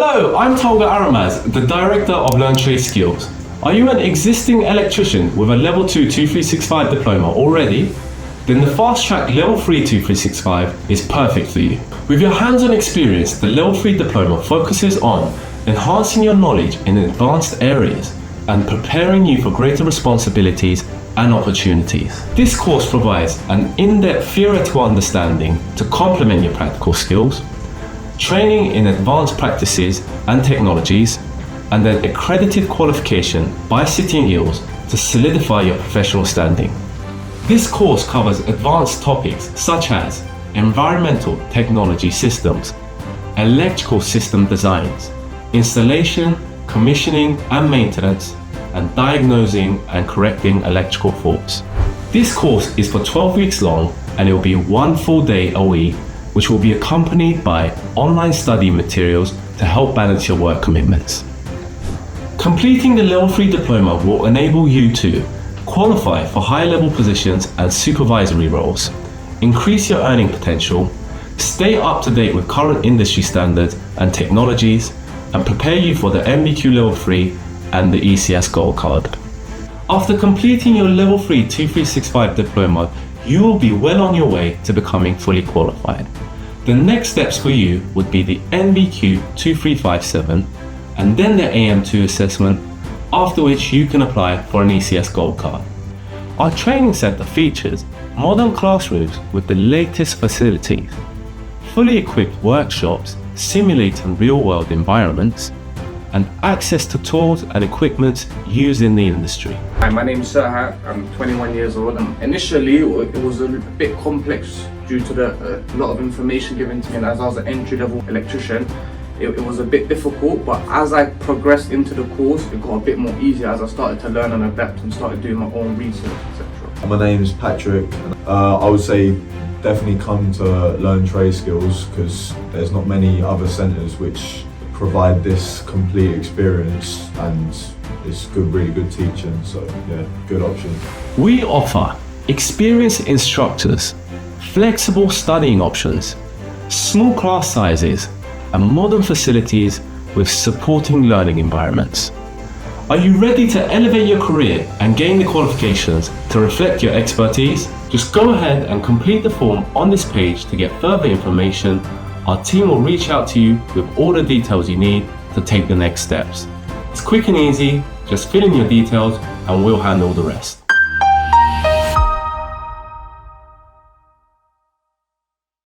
Hello, I'm Tolga Aramaz, the Director of Learn Trade Skills. Are you an existing electrician with a Level 2 2365 diploma already? Then the Fast Track Level 3 2365 is perfect for you. With your hands-on experience, the Level 3 diploma focuses on enhancing your knowledge in advanced areas and preparing you for greater responsibilities and opportunities. This course provides an in-depth theoretical understanding to complement your practical skills, training in advanced practices and technologies, and an accredited qualification by City and Guilds to solidify your professional standing. This course covers advanced topics such as environmental technology systems, electrical system designs, installation, commissioning and maintenance, and diagnosing and correcting electrical faults. This course is for 12 weeks long and it will be 1 full day a week, which will be accompanied by online study materials to help balance your work commitments. Completing the Level 3 diploma will enable you to qualify for high-level positions and supervisory roles, increase your earning potential, stay up to date with current industry standards and technologies, and prepare you for the MBQ Level 3 and the ECS Gold Card. After completing your Level 3 2365 diploma, you will be well on your way to becoming fully qualified. The next steps for you would be the NBQ 2357 and then the AM2 assessment, after which you can apply for an ECS Gold Card. Our training centre features modern classrooms with the latest facilities, fully equipped workshops simulating real-world environments, and access to tools and equipment used in the industry. Hi, my name is Serhat. I'm 21 years old. Initially, it was a bit complex due to the lot of information given to me, and as I was an entry-level electrician, it was a bit difficult, but as I progressed into the course, it got a bit more easier as I started to learn and adapt and started doing my own research, etc. My name is Patrick. I would say definitely come to Learn Trade Skills because there's not many other centres which provide this complete experience, and it's good, really good teaching, so yeah, good option. We offer experienced instructors, flexible studying options, small class sizes, and modern facilities with supporting learning environments. Are you ready to elevate your career and gain the qualifications to reflect your expertise? Just go ahead and complete the form on this page to get further information. Our team will reach out to you with all the details you need to take the next steps. It's quick and easy, just fill in your details and we'll handle the rest.